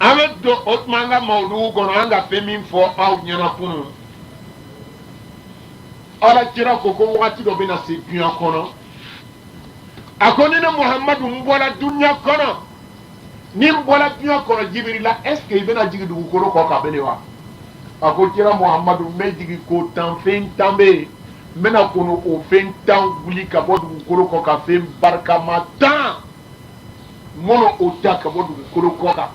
Avec de Otmanga Maudou, qu'on a fait mille fois, ou Yanapun. Ala kira koko wakati do bena se dunya kono akoni na Muhammadu mbola dunya kono ni mbola dunya kono Jibrila est-ce que bena jigi du kolo ko ka belewa ako kira Muhammadu me jigi ko tan fen tambe mena kono o fen tan wuli ka bo du kolo ko ka fen barka matan mono o ta ka bo du kolo ko ka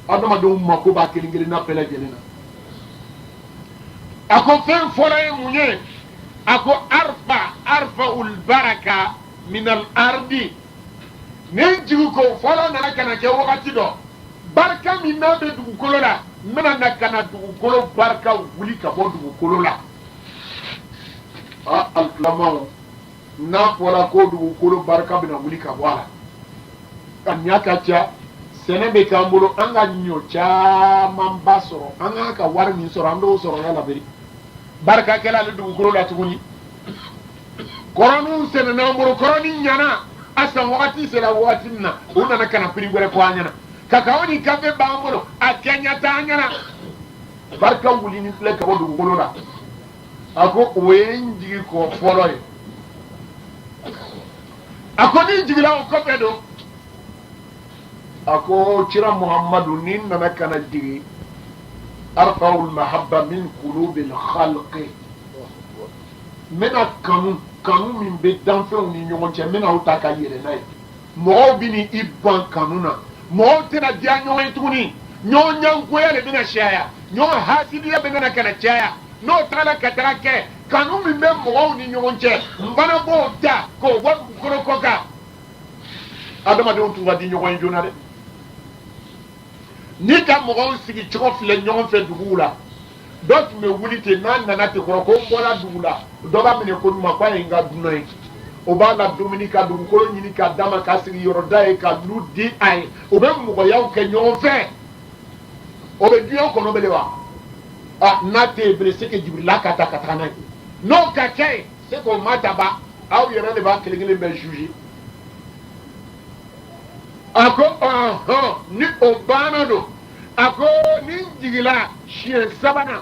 adama do mako ba kelingeli na pela jelena ako fen fora e munye ako arfa ul baraka min al ardi nen jigu ko fora na kana ke wakati do barka min na be dugu kolo la mena na kana dugu kolo barka wuli ka bo dugu kolo la al flamao na fora ko dugu kolo barka bina wuli ka bo ala anya ka cha sene be kambolo anga nyo cha mambasoro anga ka war min soro ando soro ya labiri barka kala le dugu kolo la tuguni koronu sene na mboro koroni nyana asa wakati sela wakati na una na kana piri gore kwa nyana kakaoni kafe bambolo akenya ta nyana barka wuli ni fle ka dugu kolo la ako wenji ko foloy ako ni jigila o ko pedo ako kira Muhammadu nin nana kana digi arfa'ul mahabba min qulubil khalqi mena kanu min be danfɛnw ni ɲɔgɔn cɛ mena o ta ka yɛlɛ n'a ye mɔgɔw bi ni i ban kanu na mɔgɔw tɛna diya ɲɔgɔn ye tuguni ɲɔgɔn ɲangoya de bɛna caya ɲɔgɔn hasidiya bɛna kana caya n'o tagala ka taga kɛ kanu min bɛ mɔgɔw ni ɲɔgɔn cɛ n fana b'o ta k'o bɔ dugukolo kɔ kan adamadenw tun ka di ɲɔgɔn ye joona dɛ ni ka mɔgɔw sigi cogo filɛ ɲɔgɔn fɛ duguw la dɔ tun bɛ wuli ten n'a nana ten kɔrɔ ko n bɔra dugu la dɔ b'a minɛ ko ɲuman k'a ye n ka dunan ye o b'a la dumuni ka dugukolo ɲini k'a d'a ma k'a sigi yɔrɔ da ye ka lu di a ye o bɛ mɔgɔyaw kɛ ɲɔgɔn fɛ o bɛ diɲɛ kɔnɔ bele wa n'a tɛ yen bele se ka Jibirila ka ta ka taga n'a ye n'o ka kɛ yen se k'o ma daba aw yɛrɛ de b'a kelen kelen bɛɛ juge a ko ni o banna don a ko ni n jigila siɲɛ sabanan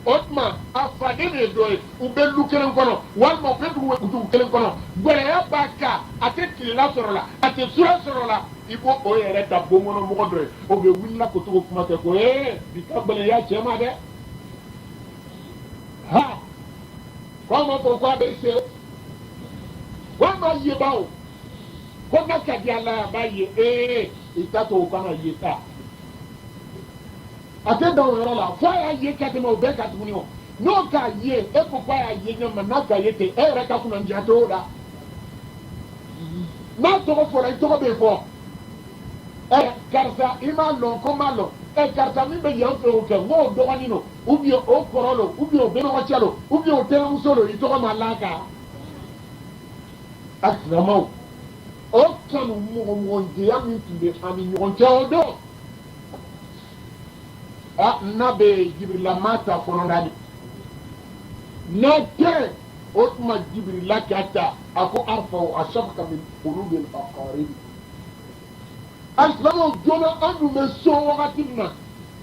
o tuma a faden de ye dɔ ye u bɛ lu kelen kɔnɔ walima u bɛ dugu kelen kɔnɔ gɛlɛya b'a kan a tɛ tilela sɔrɔ la a tɛ sura sɔrɔ la i ko o yɛrɛ ta bon kɔnɔ mɔgɔ dɔ ye o bɛ wulila ko to ko kuma kɛ ko bi ka gɛlɛya cɛ ma dɛ ha k'aw ma fɔ k'a bɛ se k'aw ma ye baw ko n'a ka di Ala a b'a ye i ta to o kana ye ta. A tɛ dan o yɔrɔ la fo a y'a ye ka tɛmɛ o bɛɛ kan tuguni o n'o k'a ye e ko k'a y'a ye ɲɛ ma n'a k'a ye ten e yɛrɛ ka kunnadiya t'o la n'a tɔgɔ fɔra i tɔgɔ bɛ fɔ karisa i m'a lɔn ko m'a lɔn karisa min bɛ yan fɛ o kɛ n k'o dɔgɔnin don ou bien o kɔrɔ don ou bien o bɛnɔgɔcɛ don ou bien o tɛnɛmuso don i tɔgɔ ma la kan a silamɛw o kanu mɔgɔmɔgɔniya min tun bɛ an ni ɲɔgɔn cɛ o don. N'a bɛ Jibirila ma ta kɔnɔda de n'a tɛ o tuma Jibirila k'a ta a ko arfaw ashafaka min qulubil aqarib alisilamaw joona an dun bɛ so wagati min na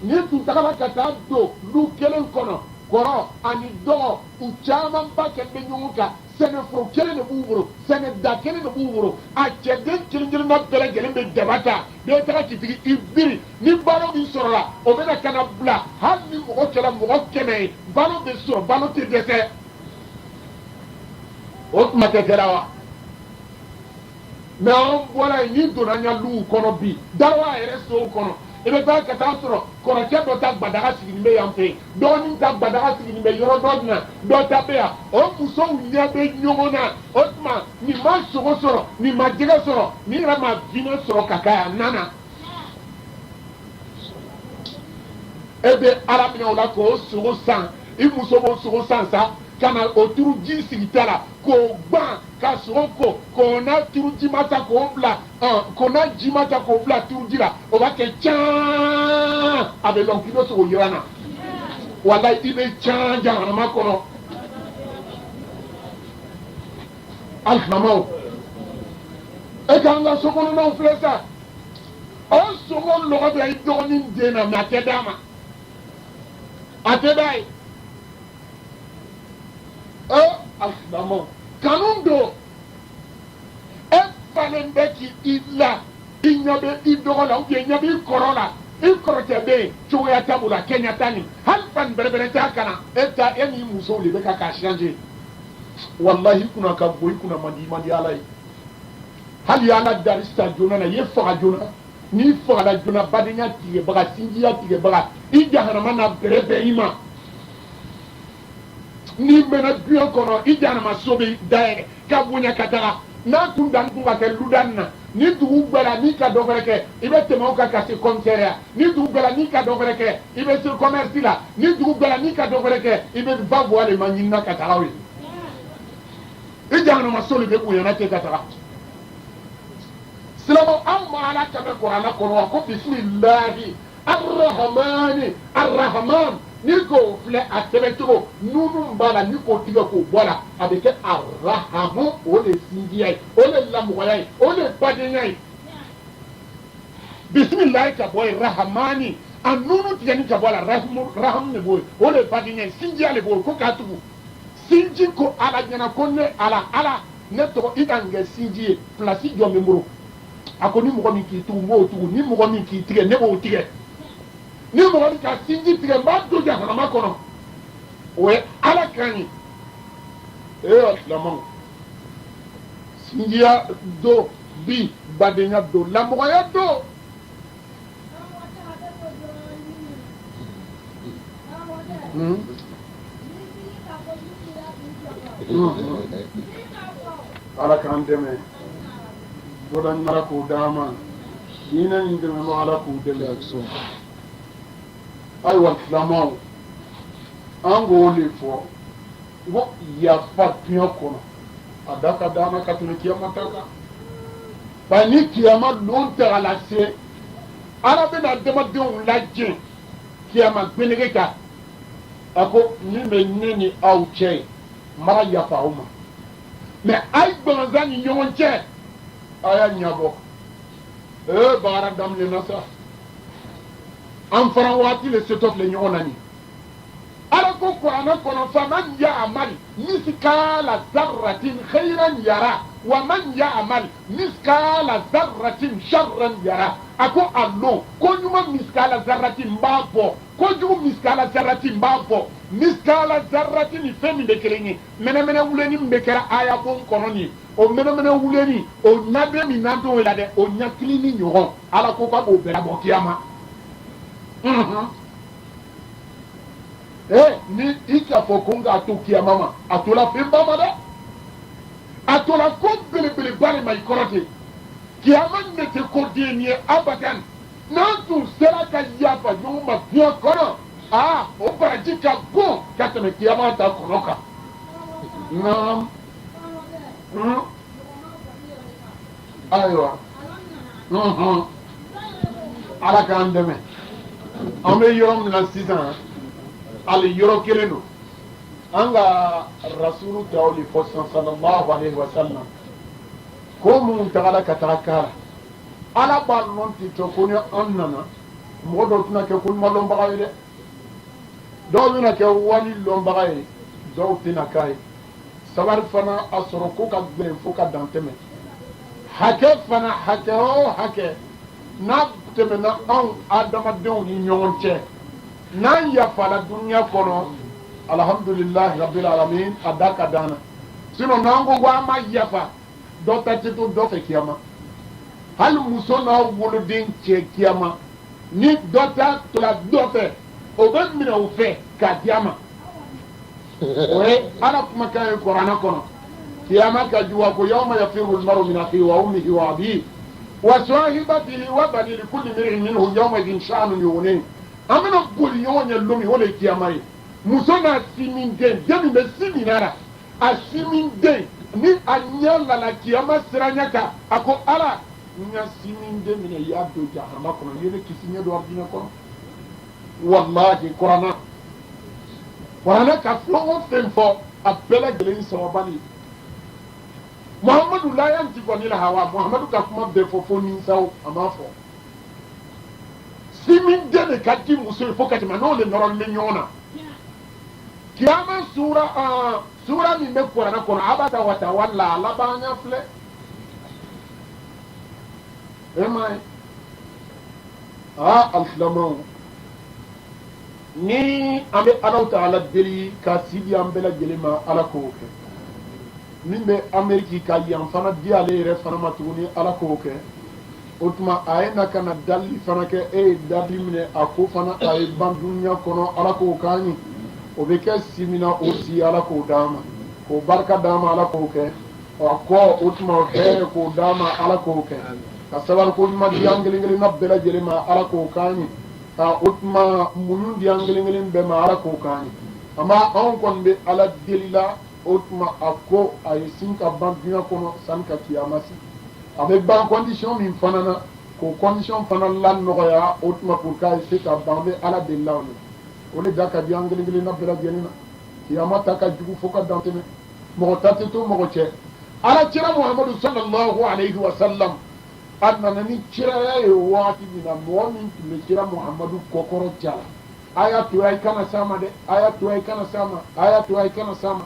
ni tun tagara ka taa don du kelen kɔnɔ kɔrɔ ani dɔgɔ u caman ba kɛ bɛ ɲɔgɔn kan sɛnɛforo kelen de b'u bolo sɛnɛda kelen de b'u bolo a cɛden kelen kelenna bɛɛ lajɛlen bɛ daba ta bɛɛ taga k'i sigi i biri ni balo min sɔrɔla o bɛna ka na bila hali ni mɔgɔ kɛra mɔgɔ 100 ye balo bɛ sɔrɔ balo tɛ dɛsɛ o tuma tɛ kɛra wa mɛ an bɔra yen n'i donna an ka luw kɔnɔ bi darawa yɛrɛ sow kɔnɔ i bɛ taa ka taa sɔrɔ kɔrɔkɛ dɔ ta gbadaga sigilen bɛ yan fɛ yen dɔgɔnin ta gbadaga sigilen bɛ yɔrɔ dɔ na dɔ ta bɛ yan o musow ɲɛ bɛ ɲɔgɔn na o tuma nin ma sogo sɔrɔ nin ma jɛgɛ sɔrɔ nin yɛrɛ ma vinɛ sɔrɔ ka k'a yan nana e bɛ Ala minɛ o la k'o sogo san i muso b'o sogo san sa ka na o turu ji sigi ta la k'o gban k'a sɔrɔ ko n'a turuji ma ta k'o bila ko n'a ji ma ta k'o bila turuji la o b'a kɛ can a bɛ dɔn k'i bɛ sogo yiran na walayi i bɛ can jahanama kɔnɔ alisilamaw e k'an ka sokɔnɔnaw filɛ sa o sogo lɔgɔ bɛ i dɔgɔnin den na mɛ a tɛ d'a ma a tɛ d'a ye alisilamaw kanu don e falen bɛ k'i la i ɲɛ bɛ i dɔgɔ la ubiyɛn i ɲɛ bɛ i kɔrɔ la i kɔrɔkɛ bɛ yen cogoya t'a bolo a kɛɲɛ t'a nin hali fani bɛrɛbɛrɛ t'a kana e n'i musow de bɛ ka k'a changer walahi i kunna ka bon i kunna man di ala ye hali ala dari sa joona na i ye faga joona n'i fagala joona badenya tigɛbaga sinjiya tigɛbaga i jahanama na bɛrɛ bɛn i ma n'i mɛnna diɲɛ kɔnɔ i jahanama so bɛ dayɛlɛ ka bonya ka taga n'a tun dan tun ka kɛ ludani na ni dugu gbɛla n'i ka dɔ wɛrɛ kɛ i bɛ tɛmɛ o kan ka se commissariat ni dugu gbɛla n'i ka dɔ wɛrɛ kɛ i bɛ se commerce la ni dugu gbɛla n'i ka dɔ wɛrɛ kɛ i bɛ ba bɔ ale ma ɲinina ka taga o ye i jahanama so de bɛ bonyana ten ka taga silamɛw an ma ala tɛmɛ kuranɛ kɔnɔ wa ko bisimilahi arrahmani arrahman ni k'o filɛ a sɛbɛn cogo nunu b'a la ni k'o tigɛ k'o bɔ la a bɛ kɛ arahamu o de sinjiya ye o de lamɔgɔya ye o de badenya ye bisimilahi ka bɔ ye rahamani a nunu tigɛni ka bɔ a la rahamu de b'o ye o de badenya ye sinjiya de b'o ye ko k'a tugu sinji ko ala ɲɛna ko ne ala ne tɔgɔ i ka n kɛ sinji ye pilasi jɔn bɛ n bolo a ko ni mɔgɔ min k'i tugu n b'o tugu ni mɔgɔ min k'i tigɛ ne b'o tigɛ ni mɔgɔ min ka sinji tigɛ n b'a don jahanama kɔnɔ o ye ala kan ye silamɛw sinjiya do bi badenya do lamɔgɔya do ala k'an dɛmɛ bodan mara k'o d'an ma diinɛ in dɛmɛ ala k'u dɛmɛ ayiwa silamɛw an k'o de fɔ ko yafa diɲɛ kɔnɔ a da ka d'an na ka tɛmɛ kiyama ta kan bari ni kiyama don tagala se ala bɛna adamadenw lajɛ kiyama gbenege kan a ko min bɛ ne ni aw cɛ ye mara yafa aw ma mɛ a ye gbɔnzan ni ɲɔgɔn cɛ a y'a ɲɛbɔ baara daminɛna sa an fana waati le setɔ filɛ ɲɔgɔn na nin ala ko kuranɛ kɔnɔ faman ya'mal miskala zarratin khayran yara wa man ya'mal miskala zarratin sharran yara a ko a lɔn ko ɲuman miskala zarratin n b'a fɔ kojugu miskala zarratin n b'a fɔ miskala zarratin ni fɛn min bɛ kelen ye mɛnɛmɛnɛ wuleni min bɛ kɛra ayabon kɔnɔ nin o mɛnɛmɛnɛ wuleni o ɲaden min n'an t'o la dɛ o ɲakili ni ɲɔgɔn ala ko k'a b'o bɛɛ labɔ kiyama ni i k'a fɔ ko n k'a to kiyama ma a to la fɛn ba ma dɛ a to la ko belebeleba de ma i kɔrɔ ten kiyama ne tɛ ko den ye abadan n'an tun sera ka yafa ɲɔgɔn ma diɲɛ kɔnɔ o baraji ka bon ka tɛmɛ kiyama ta kɔnɔ kan naam ayiwa ala k'an dɛmɛ an bɛ yɔrɔ min na sisan ali yɔrɔ kelen don an ka rasulu taw de fɔ sallallahu alaihi wa sallam ko minnu tagala ka taga k'a la ala b'a lɔn ten tɔ ko ni an nana mɔgɔ dɔw tɛna kɛ koɲumanlɔnbaga ye dɛ dɔw bɛna kɛ wali lɔnbaga ye dɔw tɛna k'a ye sabari fana a sɔrɔ ko ka gɛlɛn fo ka dan tɛmɛ hakɛ fana hakɛ o hakɛ n'a tɛmɛna anw adamadenw ni ɲɔgɔn cɛ n'an yafala duniya kɔnɔ alhamdulilahi rabbil alamin a da ka d'an na sinon n'an ko ko an ma yafa dɔ ta tɛ to dɔ fɛ kiyama hali muso n'a woloden cɛ kiyama ni dɔ ta tola dɔ fɛ o bɛ minɛ o fɛ k'a di a ma o ye ala kumakan ye kuranɛ kɔnɔ kiyama ka jugu a ko yawma yafiru al-mar'u min akhihi wa ummihi wa abihi wa sahibatihi wa banihi likulli imri'in minhum yawma'idhin sha'nun yughnihi an bɛna boli ɲɔgɔn ɲɛ lomi o de ye kiyama ye muso n'a si min den den min bɛ si min na a si min den ni anya la kiyama siranya ka ako ala nya simin de mine ya do jahannama kono yene kisinya do ardina kono wallahi qur'ana ka flo fen fo abela gelen sababani muhammadu la yanti goni la hawa muhammadu ka kuma be fo fo ni saw amafo simin de ne kati muso fo kati manole noron le nyona kiyama sura min bɛ kuranɛ kɔnɔ abada wa tawalla a laban ya filɛ e ma ye alisilamɛw ni an bɛ alaw ta ala deli ka sidi an bɛɛ lajɛlen ma ala k'o kɛ min bɛ ameriki ka yan fana di ale yɛrɛ fana ma tuguni ala k'o kɛ o tuma a ye na ka na dali fana kɛ e ye dali minɛ a ko fana a ye ban dunuya kɔnɔ ala k'o k'an ye o bɛ kɛ simina o si ala k'o d'a ma k'o barika d'a ma ala k'o kɛ a kɔ o tuma hɛrɛ k'o d'a ma ala k'o kɛ ka sabali ko ɲuman di an kelen kelen na bɛɛ lajɛlen ma ala k'o k'an ye o tuma muɲu di an kelen kelen bɛɛ ma ala k'o k'an ye ama anw kɔni bɛ ala deli la o tuma a ko a ye sin ka ban dunuya kɔnɔ sani ka kiyama si a bɛ ban condition min fana na k'o condition fana la nɔgɔya o tuma pour k'a se ka ban an bɛ ala deli la o la o de da ka di an kelen kelen na bɛɛ lajɛlen na kiyama ta ka jugu fo ka dantɛmɛ mɔgɔ ta tɛ to mɔgɔ cɛ ala kira muhamadu sallallahu alayhi wa sallam a nana ni kiraya ye waati min na mɔgɔ min tun bɛ kira muhamadu kɔkɔrɔ jara a y'a to a kana s'a ma dɛ a y'a to a kana s'a ma a y'a to a kana s'a ma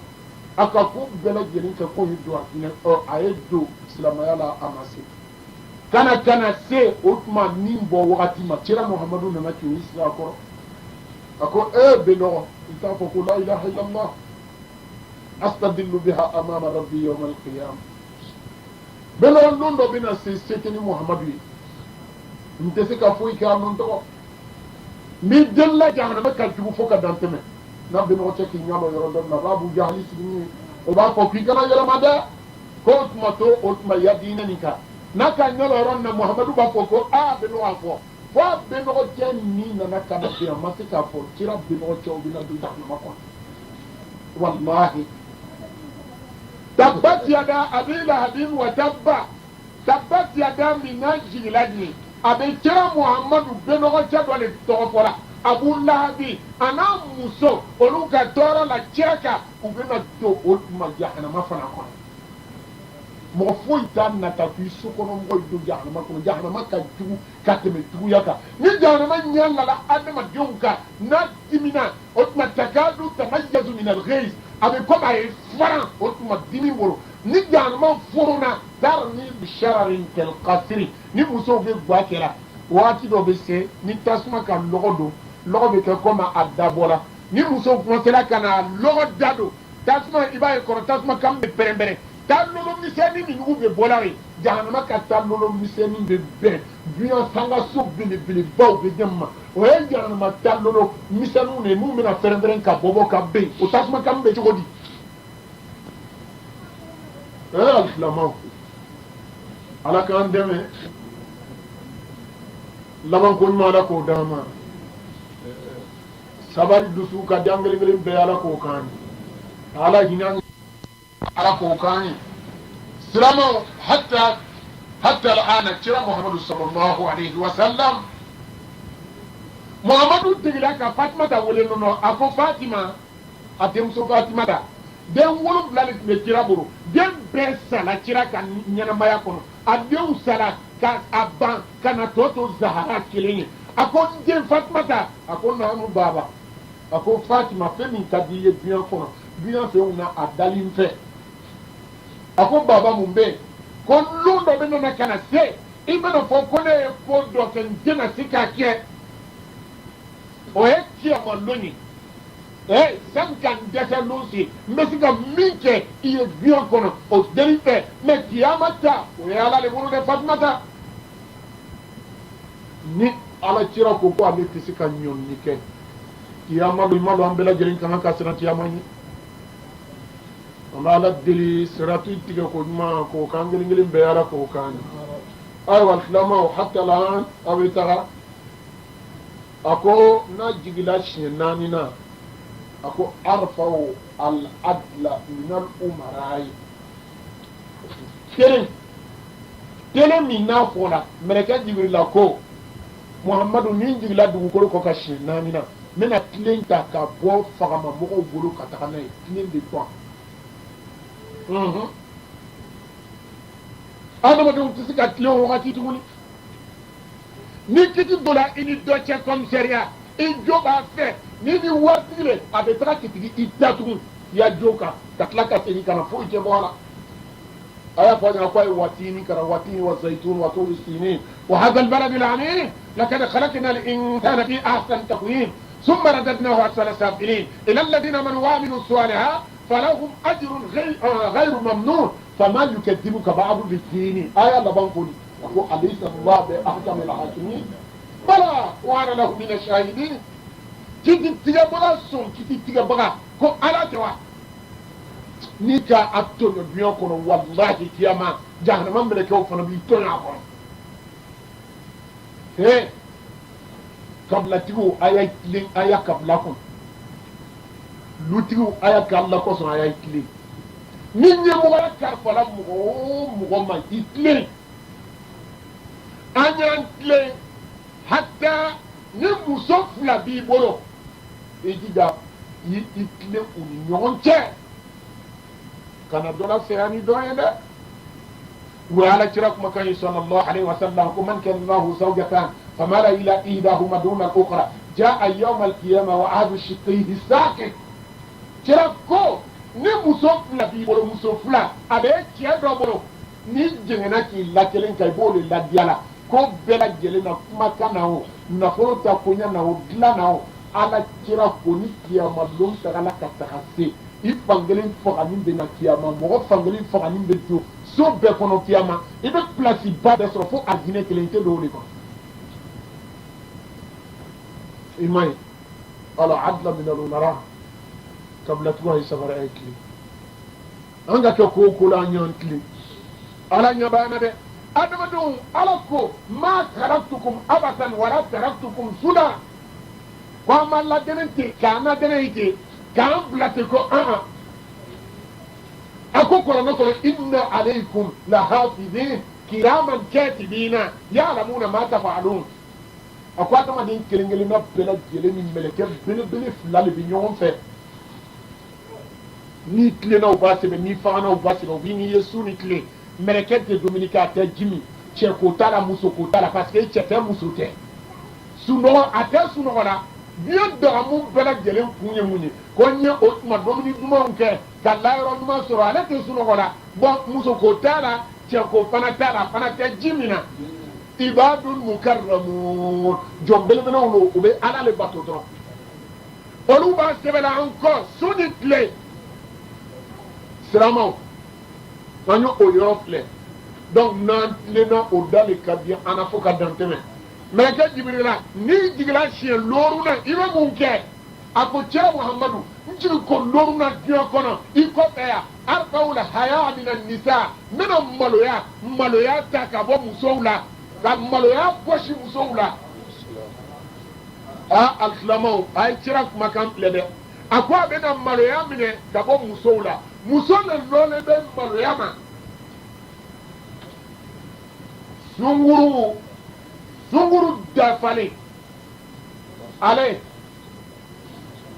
a ka ko bɛɛ lajɛlen kɛ ko ye don a hinɛ a ye don silamɛya la a ma se kana se o tuma min bɔ wagati ma kira muhamadu nana tun yi sira kɔrɔ a ko bɛ nɔgɔ i t'a fɔ ko la ilaha illallah astadillu biha amama rabbi yawm al-qiyam bɛ nɔgɔ don dɔ bɛ na se tɛ ni muhamadu ye n tɛ se ka foyi kɛ a nɔ tɔgɔ ni delila jahanama ka jugu fo ka dan tɛmɛ n'a bɛ nɔgɔ cɛ k'i ɲɛ yɔrɔ dɔ min na a b'a bu jahali sigi ni o b'a fɔ k'i kana yɛlɛma dɛ ko o tuma to o tuma ya diinɛ nin kan n'a ka ɲɛ yɔrɔ na muhamadu b'a fɔ ko bɛ nɔgɔ a fɔ fo a bɛnɔgɔ cɛ ni nana ka na bin a ma se k'a fɔ kira bɛnɔgɔ cɛw bɛna don jahannama kɔnɔ wallahi tabbat yada abi lahabin wa tabba tabbat yada min na jigila nin a bɛ kira muhamadu bɛnɔgɔ cɛ dɔ de tɔgɔ fɔra abu lahabi a n'a muso olu ka tɔɔrɔ la kira kan u bɛna don o tuma jahannama fana kɔnɔ mɔgɔ foyi t'a nata k'i so kɔnɔ mɔgɔ don jahanama kɔnɔ jahanama ka jugu ka tɛmɛ juguya kan ni jahanama ɲɛ lala adamadenw kan n'a dimina o tuma takadu tamayyazu min al-ghayz a bɛ komi a ye faran o tuma dimi bolo ni jahanama forona darni bishararin kal-qasri ni musow bɛ ga kɛra waati dɔ bɛ se ni tasuma ka lɔgɔ don lɔgɔ bɛ kɛ komi a dabɔra ni musow commencera ka na lɔgɔ da don tasuma i b'a ye kɔrɔ tasuma kan bɛ pɛrɛn-pɛrɛn talolo misɛnnin min nugu bɛ bɔla ye jahanama ka talolo misɛnnin bɛ bɛn duyan sangaso belebelebaw bɛ jɛ ma o ye jahanama talolo misɛnninw de ye minnu bɛna fɛrɛn-fɛrɛn ka bɔbɔ ka ben o tasuma kan bɛ cogo di alisilamɛw ala k'an dɛmɛ labanko ɲuman ala k'o d'an ma sabari dusu ka di an kelen kelen bɛɛ ala k'o k'an ye ala hinɛ ala k'o k'an ye silamɛw hatta al'ana kira muhammadu sallallahu alayhi wa sallam muhammadu tigila ka fatimata wele nɔnɔ a ko fatima a denmuso fatimata den 7 de tun bɛ kira bolo den bɛɛ sala kira ka ɲɛnamaya kɔnɔ a denw sala ka a ban ka na tɔ to zahara kelen ye a ko n den fatimata a ko naamu baba a ko fatima fɛn min ka di i ye duyan kɔnɔ duyan fɛnw na a dali n fɛ a ko baba mun bɛ yen ko lon dɔ bɛ nana ka na se i bɛna fɔ ko ne ye ko dɔ kɛ n tɛna se k'a kɛ o ye kiyama ye sani ka n dɛsɛ lon se n bɛ se ka min kɛ i ye duyan kɔnɔ o deli fɛ mɛ kiyama ta o ye ala de bolo dɛ fatumata ni ala cira ko ale tɛ se ka ɲɔni kɛ kiyama don i ma dɔn an bɛɛ lajɛlen kan ka siran kiyama ɲɛ an bɛ ala deli siratu tigɛ ko ɲuman k'o k'an kelen kelen bɛɛ ala k'o k'an ye ayiwa silamɛw hatta la a bɛ taga a ko n'a jigila siɲɛ 4 na a ko arfaw al-adla min al-umara'i Tele min n'a fɔra mɛlɛkɛ Jibirila ko Muhamadu ni n jigila dugukolo kɔ ka siɲɛ 4 na n bɛna tilen ta ka bɔ fagama mɔgɔw bolo ka taga n'a ye tilen bɛ ban. Adamadenw tɛ se ka tilen o wagati tuguni ni kiti donna i ni dɔ cɛ commissariat i jo b'a fɛ ni ni waritigi le a bɛ taga kitigi i datugu i ya jo kan ka tila ka segin ka na foyi tɛ bɔ a la. a y'a fɔ a ɲɛna ko a ye watini kara watini wa zaytun wa turi sinin wa hadha albalad alamin laqad khalaqna al-insana fi ahsani taqwim ثم رددناه أسفل سافلين إلى الذين آمنوا وعملوا الصالحات فلهم أجر غير ممنون فما يكذبك بعد بالدين آية لبنقولي أليس الله بأحكم الحاكمين بلى وأنا له من الشاهدين كي تيجا سون كي تيجا بغا كو على جوا نيكا أبتون بيوكو والله كياما جهنم ملكه فنبيتون عبون هي kabla tigo aya kilin aya kabla kon lutigo aya kabla ko so aya kilin ni nyemo wala karfala mugo ma itle anya itle hatta ni muso fula bi bolo ejida itle unyonche kana dola ferani doyede وعلى كراك مكان صلى الله عليه وسلم ومن كان له زوجتان فمال إلى إحداهما دون الأخرى جاء يوم القيامة وعاد شقيه ساكت كراكو ni muso fila b'i bolo muso fila a bɛ cɛ dɔ bolo ni jɛngɛnna k'i la kelen ka i b'o de ladiya la ko bɛɛ lajɛlen na kumakan na o nafolo ta koɲɛ na o dilan na o ala kira ko ni kiyama don tagala ka taga se i fankelen faganin bɛ na kiyama mɔgɔ fankelen faganin bɛ to so bɛɛ kɔnɔ kiyama i bɛ pilasi ba bɛɛ sɔrɔ fo a hinɛ kelen tɛ don o de kɔnɔ i ma ye ala adla min al-umara kabla tuwa yi safara ay kili an ka kɛ ko o ko la an ɲɔgɔn kili ala ɲɛ b'a na dɛ adamadenw ala ko ma taraktukum abasan wala taraktukum suda ko an ma ladɛnɛ ten k'an ladɛnɛ yi ten k'an bila ten ko a ko kɔlɔnɔ kɔnɔ inna alaykum lahafidin kiraman katibina ya'lamuna ma taf'alun a ko adamaden kelen-kelen na bɛɛ lajɛlen ni mɛlɛkɛ belebele fila de bɛ ɲɔgɔn fɛ ni tilenna u b'a sɛbɛn ni fagana u b'a sɛbɛn u b'i ni ye su ni tile mɛlɛkɛ tɛ dumuni kɛ a tɛ jimi cɛ ko t'a la muso ko t'a la parce que cɛ tɛ muso tɛ sunɔgɔ a tɛ sunɔgɔ la diɲɛ dagamu bɛɛ lajɛlen kun ye mun ye ko n ye o tuma dumuni dumanw kɛ ka layɔrɔ ɲuman sɔrɔ ale tɛ sunɔgɔ la bon muso ko t'a la cɛ ko fana t'a la fana tɛ ji min na ibadun mukarramun jɔn belebelew don u bɛ ala le bato dɔrɔn olu b'a sɛbɛnna an kɔ su ni tile siramaw an y'o yɔrɔ filɛ donc n'an tilenna o da le ka di an na fo ka dan tɛmɛ mɛlɛkɛ Jibirila n'i jigila siɲɛ looru na i bɛ mun kɛ a ko cɛ Muhamadu n jigi ko looru na diɲɛ kɔnɔ i kɔfɛ yan arfa'ul haya mina nisa n bɛna maloya ta ka bɔ musow la ka maloya gosi musow la alisilamɛw a ye kira kumakan filɛ dɛ a ko a bɛna maloya minɛ ka bɔ musow la muso le lɔlen bɛ maloya ma sunguru dafalen ale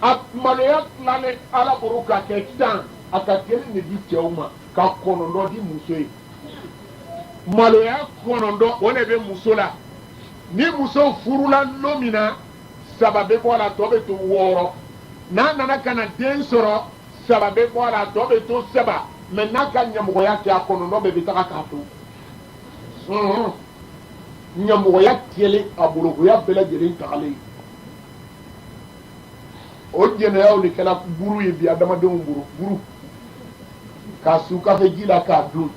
a maloya tilalen ala bolo ka kɛ 10 a ka 1 de di cɛw ma ka 9 di muso ye maloya 9 o de bɛ muso la ni muso furula don min na 3 bɛ bɔ a la tɔ bɛ to 6 n'a nana ka na den sɔrɔ 3 bɛ bɔ a la tɔ bɛ to 7 mais n'a ka ɲɛmɔgɔya kɛ a 9 bɛɛ bɛ taga k'a to ɲɛmɔgɔya kɛlen a bolokoya bɛɛ lajɛlen tagalen o jɛnɛyaw de kɛra buru ye bi adamadenw buru k'a su kafe ji la k'a dun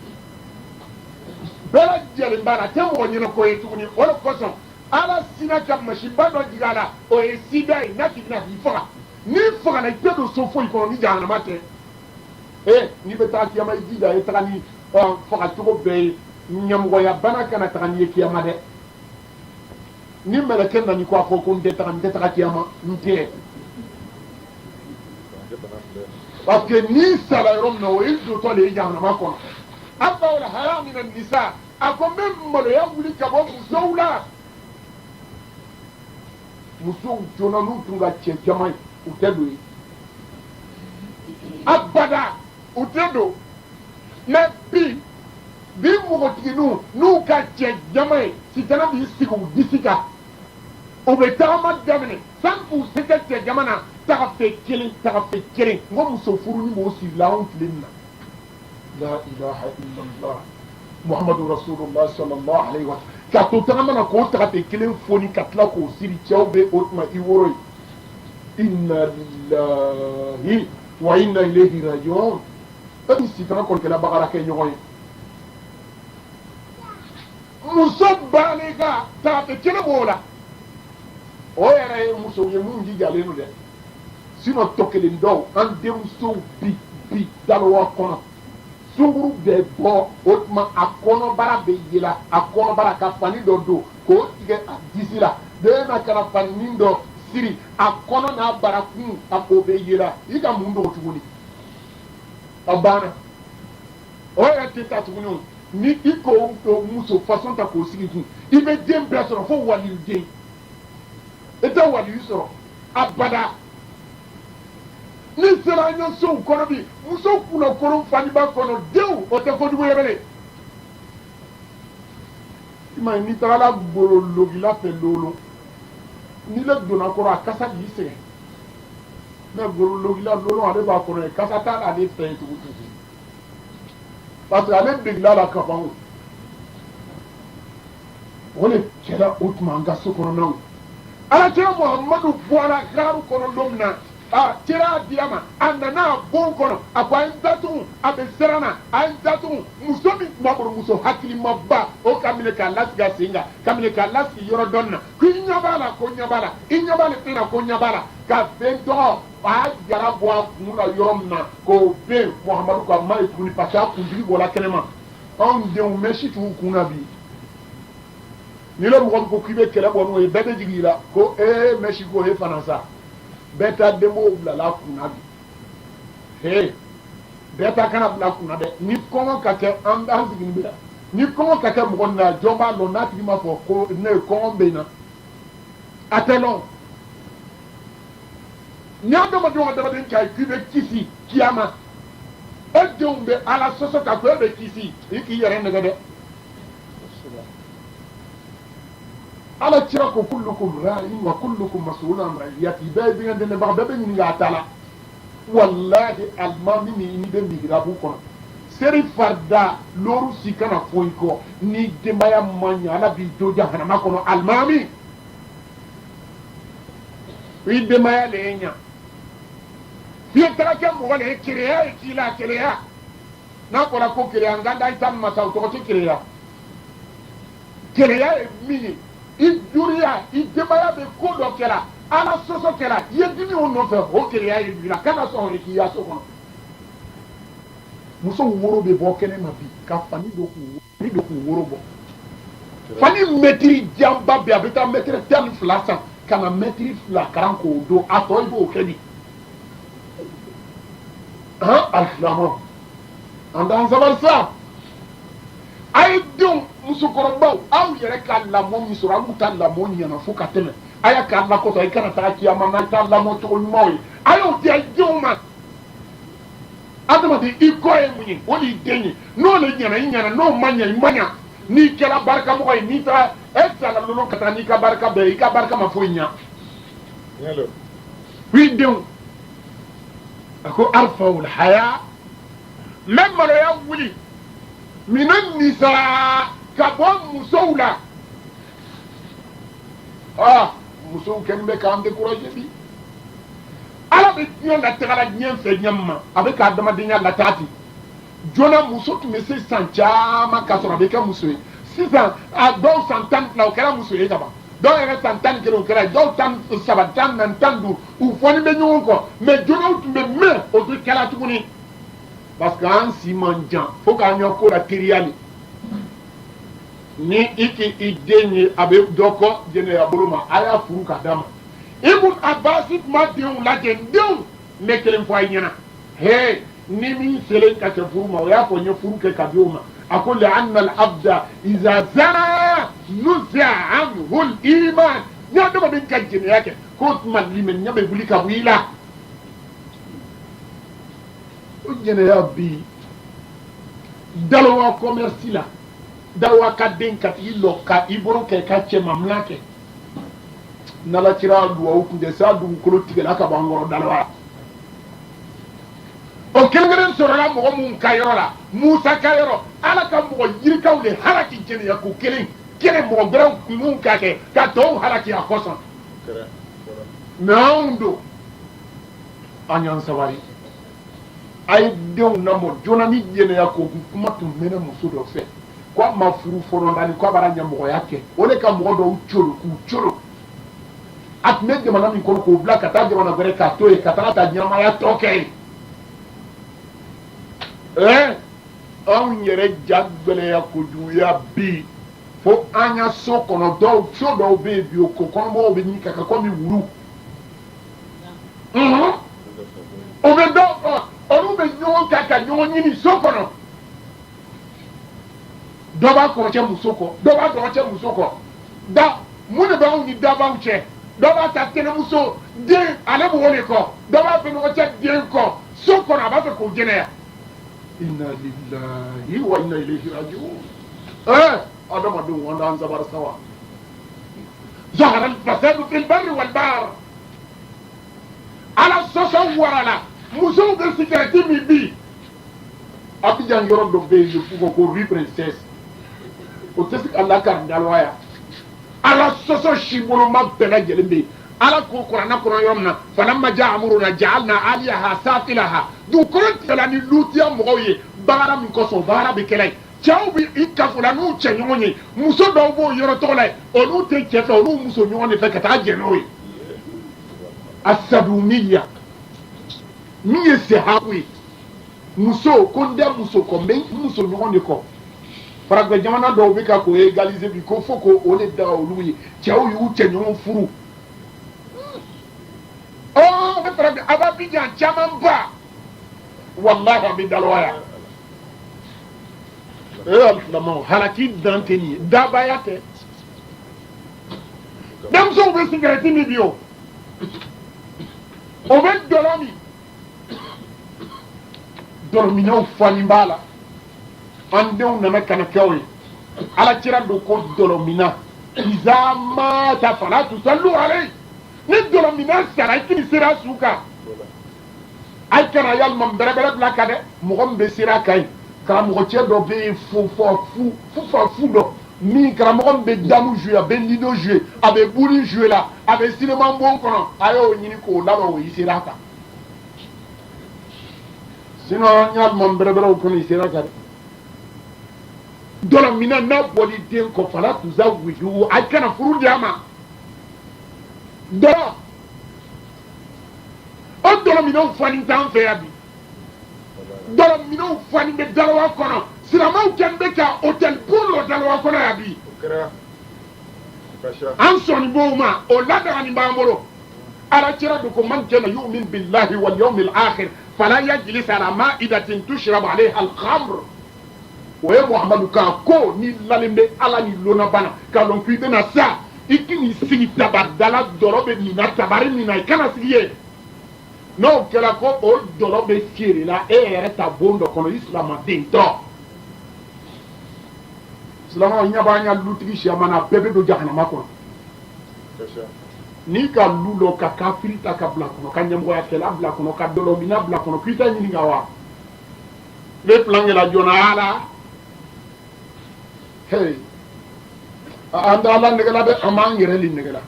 bɛɛ lajɛlen b'a la a tɛ mɔgɔ ɲɛnako ye tuguni o de kosɔn ala sinna ka masiba dɔ jigin a la o ye sida ye n'a tigi na k'i faga n'i fagala i tɛ don so foyi kɔnɔ ni jahanama tɛ n'i bɛ taa kiyama i jija i taga ni fagacogo bɛɛ ye ɲɛmɔgɔya bana kana taga n'i ye kiyama dɛ ni mɛlɛkɛ nani ko a fɔ ko n tɛ taga kiyama n tɛ parce que n'i sara yɔrɔ min na o y'i dontɔ de ye jahanama kɔnɔ arfa'ul haya min an-nisa ako min maloya wuli ka bɔ musow la musow joona n'u tun ka cɛ jama ye u tɛ don ye abada u tɛ don mais bi mɔgɔtigininw n'u ka cɛ jama ye sitana b'i sigi u disi kan u bɛ tagama daminɛ san k'u se ka cɛ jama na tagafe kelen n ko muso furu ni m'o siri la anw tile min na la ilaha illallah muhammadu rasulullah sallallahu alaihi wa sallam ka to tagama na k'o tagafe kelen foni ka tila k'o siri cɛw bɛ o tuma i woro ye inna lillahi wa inna ilayhi raji'un e ni sitana kɔni kɛla bagara kɛ ɲɔgɔn ye muso baaliga tagafe kelen b'o la o yɛrɛ ye musow ye mun jijalen don dɛ sinon tɔ kelen dɔw an denmusow bi dalowa kɔnɔ sunkuru bɛ bɔ o tuma a kɔnɔbara bɛ yɛlɛ a kɔnɔbara ka fani dɔ don k'o tigɛ a disi la den na kana fani dɔ siri a kɔnɔ n'a barakun a k'o bɛ yɛlɛ i ka mun dɔn tuguni a banna o yɛrɛ tɛ taa tuguni o ni i k'o muso façon ta k'o sigi kun i bɛ den bɛɛ sɔrɔ fo waliden i tɛ waliyu sɔrɔ abada ni sera an ye sow kɔnɔ bi muso kunna kolon faniba kɔnɔ denw o tɛ kojugu ye bilen i ma ye n'i tagala golo logila fɛ lolo n'i le donna kɔrɔ a kasa b'i sɛgɛn mais golo logila lolo ale b'a kɔnɔ ye kasa t'a la ale fɛ yen tugun parce que ale degela la ka ban o de kɛra o tuma an ka so kɔnɔnaw alakira muhammadu bɔra gaaru kɔnɔ don min na a cira a di a ma a nana a bon kɔnɔ a ko a ye n datugu a bɛ siran na a ye n datugu muso min tun b'a bolo muso hakilimaba o ka minɛ k'a lasigi a sen kan ka minɛ k'a lasigi yɔrɔ dɔnni na ko i ɲɛ b'a la ko ɲɛ b'a la i ɲɛ b'ale fɛn na ko ɲɛ b'a la ka fɛn tɔgɔ a y'a jara bɔ a kun na yɔrɔ min na k'o ben muhammadu ka ma ye tuguni parce que a kuntigi bɔra kɛnɛma anw denw mɛsi t'u kun na bi ni le mɔgɔ ko k'i bɛ kɛlɛ bɔ n'o ye bɛɛ bɛ jigin i la ko mɛsi ko e fana sa bɛɛ ta denbaw bilala kunna bi bɛɛ ta kana bila kunna dɛ ni kɔngɔ ka kɛ an sigi bi la ni kɔngɔ ka kɛ mɔgɔ na jɔn b'a dɔn n'a tigi ma fɔ ko ne kɔngɔ bɛ na a tɛ lɔn ni adamadenw adamaden ka k'i bɛ kisi kiyama e denw bɛ ala sɔsɔ ka ko e bɛ kisi i k'i yɛrɛ nɛgɛ dɛ ala kira ko kullukum ra'in wa kullukum mas'ulun an ra'iyati bɛɛ bɛ ɲini baga bɛɛ bɛ ɲini k'a ta la wallahi alimami ni bɛ mihirabu kɔnɔ seri farida lóru si kana foyi kɔ ni denbaya ma ɲɛ ala b'i to jahanama kɔnɔ alimami i denbaya le ye ɲa fiye taga kɛ mɔgɔ le ye kereya ye k'i la kereya n'a fɔra ko kereya n ka da i ta masa o tɔgɔ tɛ kereya kereya ye min ye i juriya i denbaya bɛ ko dɔ kɛra ala sɔsɔ kɛra i ye dimi o nɔfɛ o kereya ye bila kana sɔn k'i ya so kɔnɔ musow woro bɛ bɔ kɛnɛ ma bi ka fani dɔ k'u woro bɔ fani mɛtiri janba bɛ a bɛ taa mɛtiri 12 san ka na mɛtiri 2 karan k'o don a tɔ i b'o kɛ di alifilamɔ an t'an sabali sa a ye denw musokɔrɔbaw aw yɛrɛ ka lamɔ min sɔrɔ aw ta lamɔ ɲɛna fo ka tɛmɛ a y'a k'a la kɔsɔn i kana taa kiyama na i t'a lamɔ cogo ɲumanw ye a y'o di a denw ma adamaden i kɔ ye mun ye o de y'i den ye n'o le ɲɛna i ɲɛna n'o ma ɲɛ i ma ɲɛ n'i kɛra barikamɔgɔ ye n'i taara e sala lolo ka taa n'i ka barika bɛɛ ye i ka barika ma foyi ɲa i denw a ko arfawul haya n bɛ maloya wuli mina nisa ka bɔ musow la musow kɛlen bɛ k'an décourager bi ala bɛ diɲɛ latigɛ diɲɛ fɛ diɲɛ ma a bɛ k'a adamadenya lataa ten joona muso tun bɛ se san caman k'a sɔrɔ a bɛ kɛ muso ye sisan a dɔw san 10 o kɛra muso ye ka ban dɔw yɛrɛ san 11 o kɛra dɔw 13 14 15 u fɔni bɛ ɲɔgɔn kɔ mais joonaw tun bɛ mɛn o tɛ kɛra tuguni parce que an si man jan fo k'an ɲɛ ko la teriya le ni i k'i den ye a bɛ dɔ kɔ jɛnɛya bolo ma a y'a furu ka d'a ma ibn abbas tun b'a denw lajɛ denw n bɛ kelen fɔ a ɲɛna نمي سلين كتفور ما ويافو يفور كبيوما أقول لأن العبد إذا زنى نزع عنه الإيمان نعم من كجنياك كنت من لمن يبي بلي كبيلا وجنيا بي دلوا كوميرسيلا دلوا كدين كتيلو كإبرو كاتش مملكة نلا ترى دوا وكدسا دوا كلو تيجي كبانغورو دلوا o kelengelen sɔrɔla mɔgɔ mun ka yɔrɔ la musa ka yɔrɔ ala ka mɔgɔ yirikaw de halaki jɛnɛya ko kelen mɔgɔ gɛrɛw mun ka kɛ ka tɔw halaki a kɔsɔn mɛ anw don an y'an sabari a ye denw lamɔ joona ni jɛnɛya ko kuma tun mɛnɛ muso dɔ fɛ ko a ma furu fɔlɔ la ni ko a b'a ɲɛmɔgɔya kɛ o de ka mɔgɔ dɔw colo k'u colo a tun bɛ jamana min kɔnɔ k'o bila ka taa jamana wɛrɛ k'a to yen ka taga ta ɲɛnamaya tɔ kɛ yen anw yɛrɛ ja gbɛlɛya kojuguya bi fo an ya so kɔnɔ so dɔw bɛ yen bi o ko kɔnɔmɔgɔw bɛ ɲini ka kɛ komi wulu o bɛ dɔw olu bɛ ɲɔgɔn ta ka ɲɔgɔn ɲini so kɔnɔ dɔ b'a kɔrɔcɛ muso kɔ dɔ b'a dɔgɔcɛ muso kɔ da mun de b'anw ni dabaw cɛ dɔ b'a ta tɛnɛmuso den ale b'o de kɔ dɔ b'a bɛnɔgɔcɛ den kɔ so kɔnɔ a b'a fɛ k'o jɛnɛya inna lillahi wa inna ilayhi raji'un adamadenw an t'an sabari sawa zahara al-fasadu fil barri wal bahr ala sɔsɔ warala musow bɛ sigarɛti min bi Abidjan yɔrɔ dɔ bɛ yen f'u ko rue princesse o tɛ se ka lakari dalwaya ala sɔsɔ siboloma bɛɛ lajɛlen bɛ yen ala ko kuranna kɔnɔ yɔrɔ min na falamma jaa amruna ja'alna aliyaha safilaha dugukolo tigɛla ni lutiya mɔgɔw ye bagara min kɔsɔn bagara bɛ kɛlɛ cɛw bɛ i kafola n'u cɛ ɲɔgɔn ye muso dɔw b'o yɔrɔ tɔgɔ la olu tɛ cɛ fɛ olu muso ɲɔgɔn de fɛ ka taa jɛ n'o ye asadumiya min ye sehabu ye muso ko n tɛ muso kɔ n bɛ muso ɲɔgɔn de kɔ farafin jamana dɔw bɛ ka k'o egalize bi ko fo k'o de daga olu ye cɛw y'u cɛ ɲɔgɔn furu ne farafin a b'a Abidjan caman ba walahi a bɛ dalwaya alifilamaw halaki dan tɛ nin ye dabaya tɛ denmusow bɛ sigarɛti min bi o bɛ dɔlɔ min dɔlɔminɛw fani b'a la an denw nana ka na kɛ o ye ala kira don ko dɔlɔmina iza mata fala tusallu alayhi ni dɔlɔmina sara i kini sera su kan a ye kana yalima bɛrɛbɛrɛ bila ka dɛ mɔgɔ min bɛ sera kan ye karamɔgɔcɛ dɔ bɛ yen fufa dɔ min karamɔgɔ min bɛ damu jouer a bɛ lido jouer a bɛ buri jouer la a bɛ cinéma bon kɔnɔ a y'o ɲini k'o labɛn o i sera kan sinon yalima bɛrɛbɛrɛw kɔnɔ i sera kan dɛ dɔlɔmina n'a bɔli den kɔ fala tuzawwiju a kana furu di a ma dɔlɔ o dɔlɔminɛw fani t'an fɛ yan bi dɔlɔminɛw fani bɛ dalawa kɔnɔ silamɛw kɛlen bɛ ka hôtel pour lɔ dalawa kɔnɔ yan bi an sɔnni b'o ma o ladagani b'an bolo ala kira don ko man kana yu'min billahi wal yawmil akhir fala yajlis ala ma'idatin tushrabu alayha al-khamr o ye muhamadu kan ko ni lalen bɛ ala ni lona bana ka lɔn k'i bɛna sa i k'i sigi tabadala dɔrɔ bɛ nin na tabari min na i kana sigi yen n'o kɛra ko o dɔrɔ bɛ feere la e yɛrɛ ta bon dɔ kɔnɔ isilamaden tɔ silamɛw ɲɛ b'an ka lutigi siyamana bɛɛ bɛ don jahanama kɔnɔ n'i ka lu dɔ ka kafiri ta ka bila kɔnɔ ka ɲɛmɔgɔyakɛla bila kɔnɔ ka dɔlɔmina bila kɔnɔ k'i tɛ ɲininka wa ne plan kɛla joona ala hey an tɛ ala nɛgɛla dɛ an b'an yɛrɛ de nɛgɛla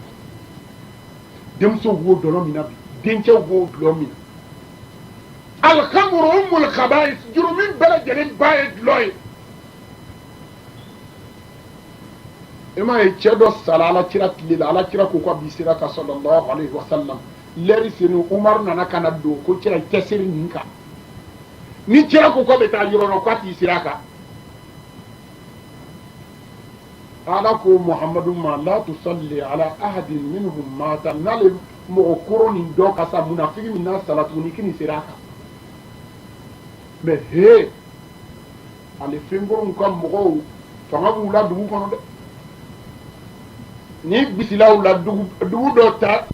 denmusow b'o dɔlɔ min na bi dencɛw b'o dɔlɔ min na alhamuru umul khaba'is jurumin bɛɛ lajɛlen ba ye dulɔ ye i m'a ye cɛ dɔ sara ala kira tile la ala kira ko k'a bi sera ka sallallahu alaihi wa sallam lɛri seri umaru nana ka na don ko kira i tɛ seri nin kan ni kira ko k'a bɛ taa yɔrɔ la k'a t'i sera a kan ala ko muhamadu ma la tusalli ala ahadin minhum mata n'ale mɔgɔ koro nin dɔ ka sa munafiki min n'a sara tuguni k'i ni sera a kan mais he ale fɛnkɔrɔw ka mɔgɔw fanga b'u la dugu kɔnɔ dɛ ni bisilaw la dugu dɔ ta